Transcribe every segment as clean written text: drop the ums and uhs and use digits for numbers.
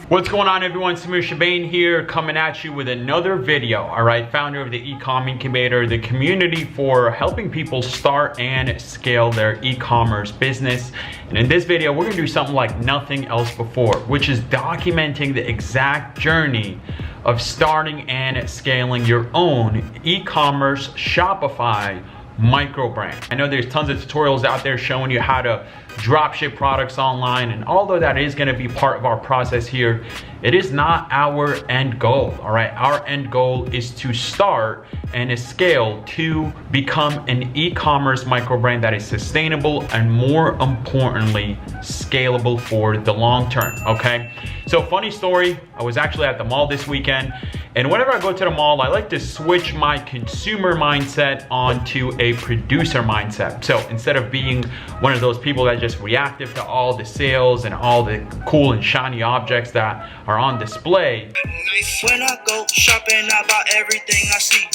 What's going on, everyone? SAMIR CHIBANE here, coming at you with another video. All right, founder of the e-com incubator, the community for helping people start and scale their e-commerce business. And in this video, we're gonna do something like nothing else before, which is documenting the exact journey of starting and scaling your own e-commerce Shopify micro brand. I know there's tons of tutorials out there showing you how to drop ship products online, and although that is going to be part of our process here, it is not our end goal. All right, our end goal is to start and scale to become an e-commerce micro brand that is sustainable and, more importantly, scalable for the long term. Okay, so funny story, I was actually at the mall this weekend, and whenever I go to the mall, I like to switch my consumer mindset onto a producer mindset. So instead of being one of those people that just reactive to all the sales and all the cool and shiny objects that are on display, when I go shopping, I buy everything I see.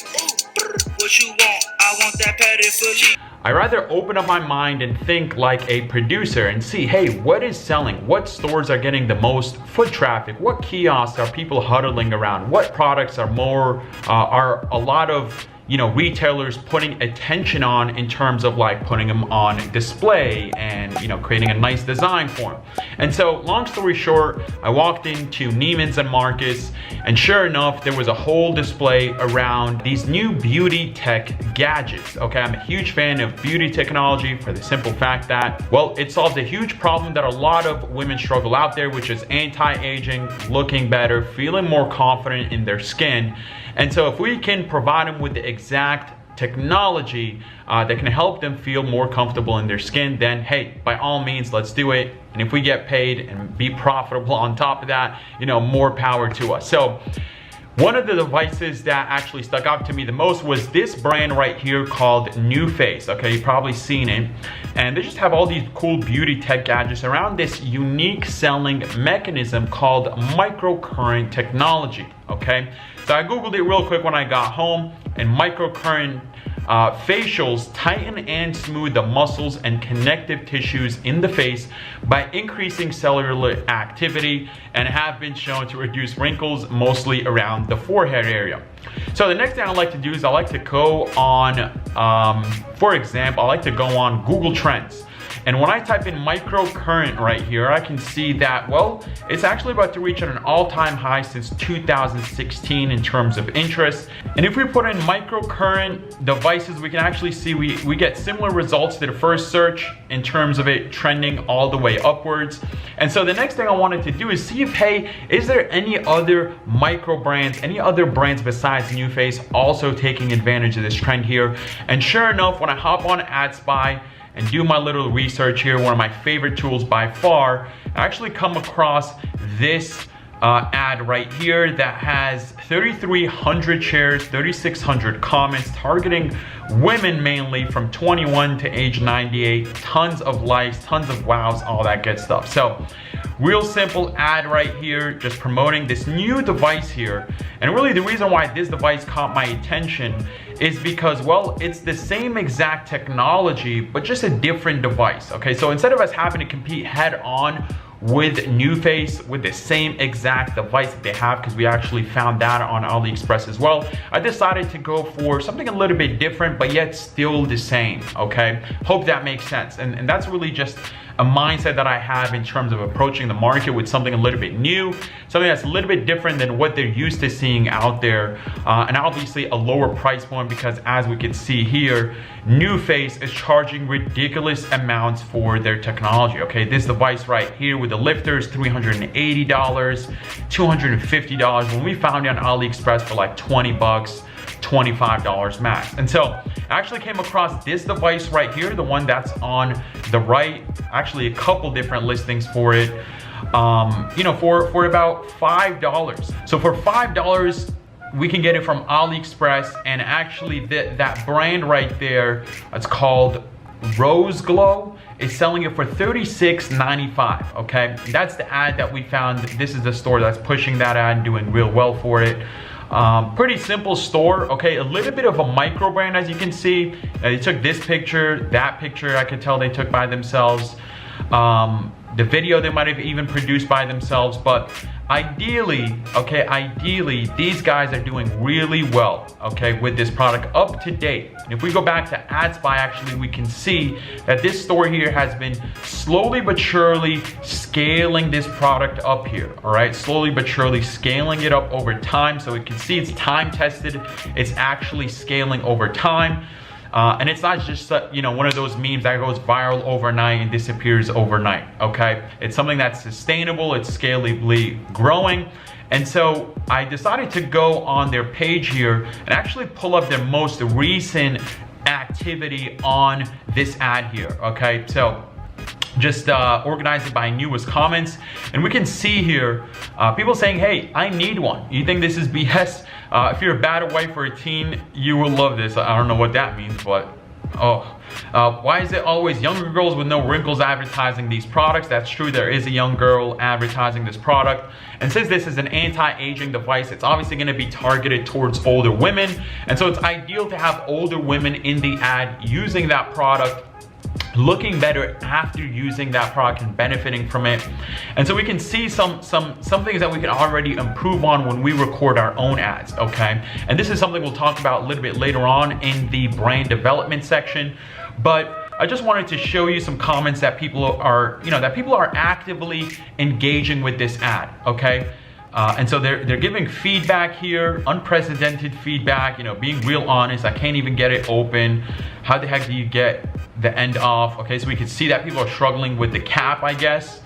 What you want? I want that padded fully. I rather open up my mind and think like a producer and see, hey, what is selling? What stores are getting the most foot traffic? What kiosks are people huddling around? What products are are a lot of retailers putting attention on in terms of like putting them on display and creating a nice design for them. And so, long story short, I walked into Neiman's and Marcus, and sure enough, there was a whole display around these new beauty tech gadgets. Okay, I'm a huge fan of beauty technology for the simple fact that, well, it solves a huge problem that a lot of women struggle out there, which is anti-aging, looking better, feeling more confident in their skin. And so if we can provide them with the exact technology that can help them feel more comfortable in their skin, then hey, by all means, let's do it. And if we get paid and be profitable on top of that, more power to us. So one of the devices that actually stuck out to me the most was this brand right here called NuFace. Okay, you've probably seen it. And they just have all these cool beauty tech gadgets around this unique selling mechanism called microcurrent technology. Okay, so I googled it real quick when I got home, and microcurrent facials tighten and smooth the muscles and connective tissues in the face by increasing cellular activity, and have been shown to reduce wrinkles mostly around the forehead area. So the next thing I like to do is I like to go on, for example, I like to go on Google Trends. And when I type in microcurrent right here, I can see that, well, it's actually about to reach an all-time high since 2016 in terms of interest. And if we put in microcurrent devices, we can actually see we get similar results to the first search in terms of it trending all the way upwards. And so the next thing I wanted to do is see if, hey, is there any other micro brands, any other brands besides NuFace also taking advantage of this trend here? And sure enough, when I hop on AdSpy and do my little research here, one of my favorite tools by far, I actually come across this ad right here that has 3,300 shares, 3,600 comments, targeting women mainly from 21 to age 98, tons of likes, tons of wows, all that good stuff. So real simple ad right here, just promoting this new device here. And really the reason why this device caught my attention is because, well, it's the same exact technology, but just a different device. Okay, so instead of us having to compete head on with NuFace with the same exact device that they have, because we actually found that on AliExpress as well, I decided to go for something a little bit different, but yet still the same. Okay, hope that makes sense. And that's really just a mindset that I have in terms of approaching the market with something a little bit new, something that's a little bit different than what they're used to seeing out there, and obviously a lower price point, because as we can see here, NuFace is charging ridiculous amounts for their technology. Okay, this device right here with the lifters, $380, $250, when we found it on AliExpress for like 20 bucks, $25 max. And so I actually came across this device right here, the one that's on the right, actually a couple different listings for it, for about $5. So for $5, we can get it from AliExpress, and actually that brand right there, it's called Rose Glow, is selling it for $36.95. Okay, that's the ad that we found. This is the store that's pushing that ad and doing real well for it. Pretty simple store. Okay, a little bit of a micro brand, as you can see. They took this picture, that picture I could tell they took by themselves. The video they might have even produced by themselves, but ideally, okay, ideally, these guys are doing really well, okay, with this product up to date. And if we go back to AdSpy, actually, we can see that this store here has been slowly but surely scaling this product up here, all right? Slowly but surely scaling it up over time. So we can see it's time tested. It's actually scaling over time. And it's not just, one of those memes that goes viral overnight and disappears overnight, okay? It's something that's sustainable, it's scalably growing. And so I decided to go on their page here and actually pull up their most recent activity on this ad here, okay? So just organize it by newest comments, and we can see here people saying, hey, I need one. You think this is BS? If you're a bad wife or a teen, you will love this. I don't know what that means, but why is it always younger girls with no wrinkles advertising these products? That's true, there is a young girl advertising this product. And since this is an anti-aging device, it's obviously gonna be targeted towards older women. And so it's ideal to have older women in the ad using that product, looking better after using that product and benefiting from it. And so we can see some things that we can already improve on when we record our own ads, okay? And this is something we'll talk about a little bit later on in the brand development section. But I just wanted to show you some comments that people are, actively engaging with this ad, okay? And so they're giving feedback here, unprecedented feedback, being real honest. I can't even get it open. How the heck do you get the end off? Okay, so we can see that people are struggling with the cap, I guess.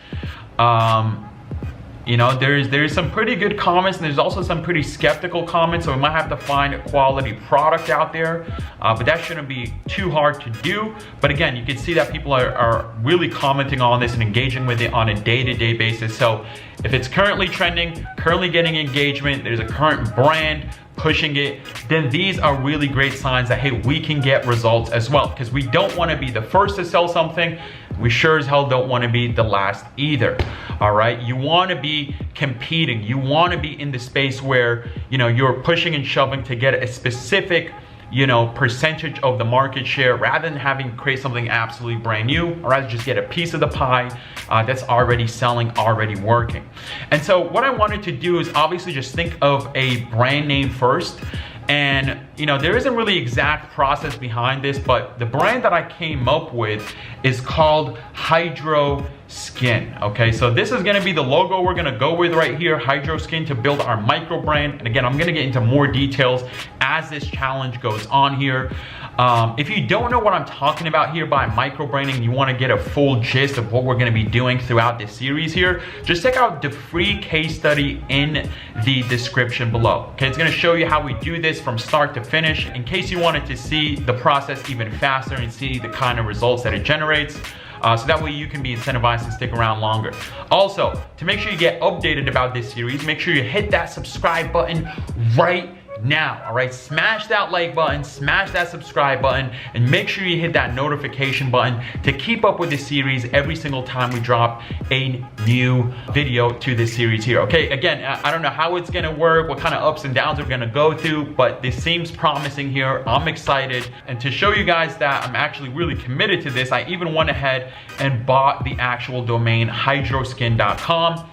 There's some pretty good comments, and there's also some pretty skeptical comments, so we might have to find a quality product out there, but that shouldn't be too hard to do. But again, you can see that people are really commenting on this and engaging with it on a day-to-day basis. So if it's currently trending, currently getting engagement, there's a current brand pushing it, then these are really great signs that, hey, we can get results as well, because we don't want to be the first to sell something. We sure as hell don't want to be the last either. All right, you want to be competing. You want to be in the space where you're pushing and shoving to get a specific percentage of the market share, rather than having to create something absolutely brand new, or rather just get a piece of the pie that's already selling, already working. And so what I wanted to do is obviously just think of a brand name first. And there isn't really exact process behind this, but the brand that I came up with is called Hydro Skin. Okay, so this is gonna be the logo we're gonna go with right here, Hydro Skin, to build our micro brand. And again, I'm gonna get into more details as this challenge goes on here. If you don't know what I'm talking about here by micro branding, you want to get a full gist of what we're going to be doing throughout this series here, just check out the free case study in the description below. Okay, it's going to show you how we do this from start to finish, in case you wanted to see the process even faster and see the kind of results that it generates. So that way you can be incentivized to stick around longer. Also, to make sure you get updated about this series, make sure you hit that subscribe button right now. All right, smash that like button, smash that subscribe button, and make sure you hit that notification button to keep up with the series every single time we drop a new video to this series here. Okay, again, I don't know how it's gonna work, what kind of ups and downs we're gonna go through, but this seems promising here. I'm excited, and to show you guys that I'm actually really committed to this, I even went ahead and bought the actual domain hydroskin.com.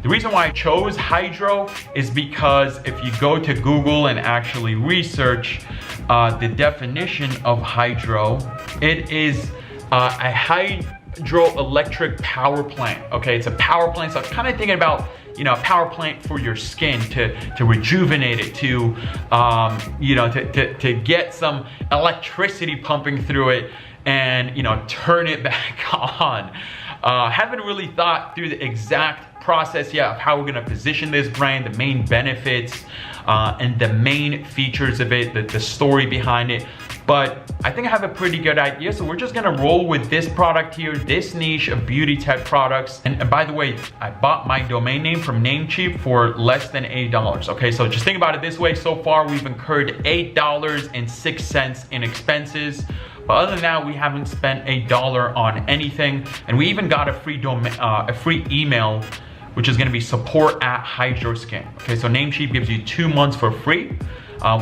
The reason why I chose Hydro is because if you go to Google and actually research the definition of hydro, it is a hydroelectric power plant. Okay, it's a power plant, so I'm kind of thinking about a power plant for your skin to rejuvenate it, to get some electricity pumping through it and turn it back on. Haven't really thought through the exact process yet of how we're going to position this brand, the main benefits and the main features of it, the story behind it. But I think I have a pretty good idea, so we're just gonna roll with this product here, this niche of beauty tech products. And by the way, I bought my domain name from Namecheap for less than $8. Okay, so just think about it this way. So far, we've incurred $8.06 in expenses. But other than that, we haven't spent $1 on anything. And we even got a free email, which is gonna be support@hydroskin. Okay, so Namecheap gives you 2 months for free.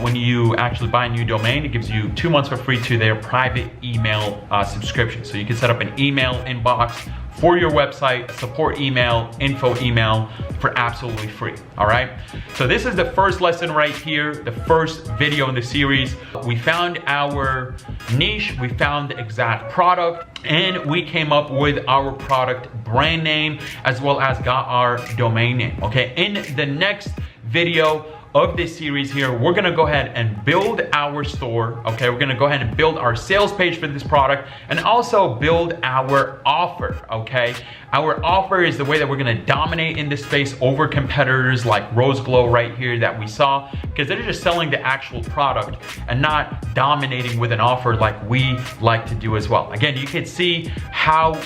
When you actually buy a new domain, it gives you 2 months for free to their private email subscription. So you can set up an email inbox for your website, support email, info email for absolutely free, all right? So this is the first lesson right here, the first video in the series. We found our niche, we found the exact product, and we came up with our product brand name as well as got our domain name, okay? In the next video of this series here, we're gonna go ahead and build our store, okay? We're gonna go ahead and build our sales page for this product and also build our offer, okay? Our offer is the way that we're gonna dominate in this space over competitors like Rose Glow right here that we saw, because they're just selling the actual product and not dominating with an offer like we like to do as well. Again, you can see how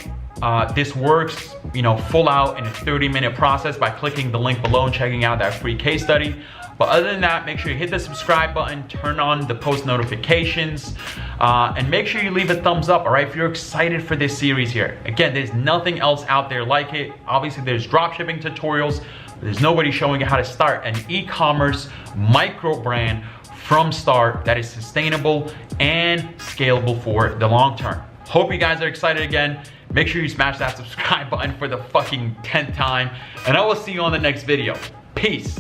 this works, you know, full out in a 30-minute process by clicking the link below and checking out that free case study. But other than that, make sure you hit the subscribe button, turn on the post notifications, and make sure you leave a thumbs up, all right, if you're excited for this series here. Again, there's nothing else out there like it. Obviously, there's dropshipping tutorials, but there's nobody showing you how to start an e-commerce micro brand from start that is sustainable and scalable for the long term. Hope you guys are excited again. Make sure you smash that subscribe button for the fucking 10th time, and I will see you on the next video. Peace.